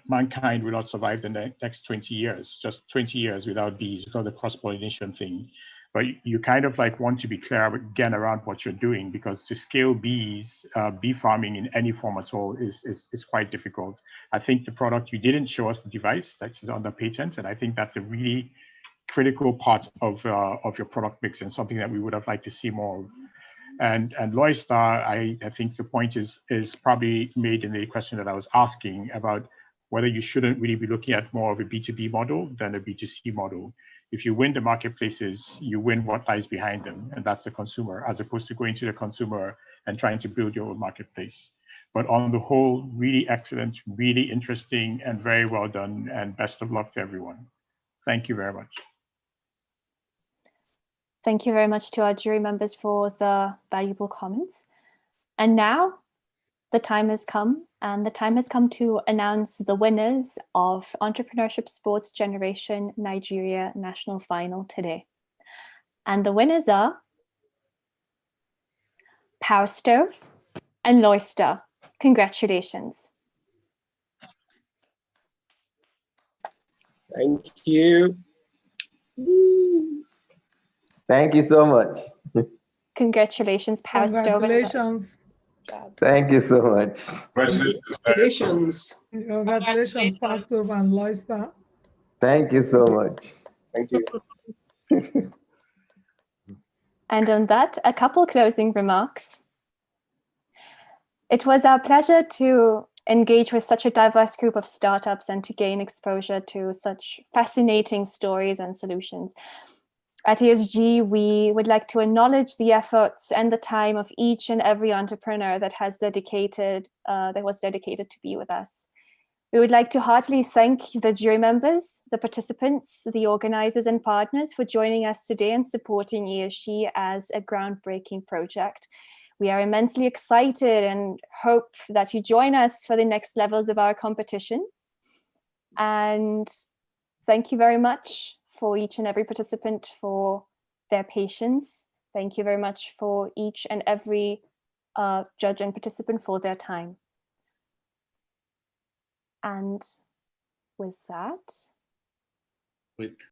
mankind will not survive the next 20 years, just 20 years without bees, because of the cross-pollination thing. But you kind of like want to be clear again around what you're doing, because to scale bees, bee farming in any form at all is quite difficult. I think the product, you didn't show us the device that is under patent, and I think that's a really critical part of your product mix and something that we would have liked to see more of. And Loystar, I think the point is probably made in the question that I was asking about whether you shouldn't really be looking at more of a B2B model than a B2C model. If you win the marketplaces, you win what lies behind them, and that's the consumer, as opposed to going to the consumer and trying to build your own marketplace. But on the whole, really excellent, really interesting, and very well done, and best of luck to everyone. Thank you very much. Thank you very much to our jury members for the valuable comments. And now the time has come, and the time has come to announce the winners of Entrepreneurship Sports Generation Nigeria National Final today. And the winners are Powerstove and Loystar. Congratulations. Thank you. Thank you so much. Congratulations, Powerstove. Congratulations. Thank you so much. Congratulations. Congratulations, Powerstove and Loystar. Thank you so much. Thank you. And on that, a couple closing remarks. It was our pleasure to engage with such a diverse group of startups and to gain exposure to such fascinating stories and solutions. At ESG, we would like to acknowledge the efforts and the time of each and every entrepreneur that was dedicated to be with us. We would like to heartily thank the jury members, the participants, the organizers and partners for joining us today and supporting ESG as a groundbreaking project. We are immensely excited and hope that you join us for the next levels of our competition. And thank you very much for each and every participant for their patience. Thank you very much for each and every judge and participant for their time. And with that,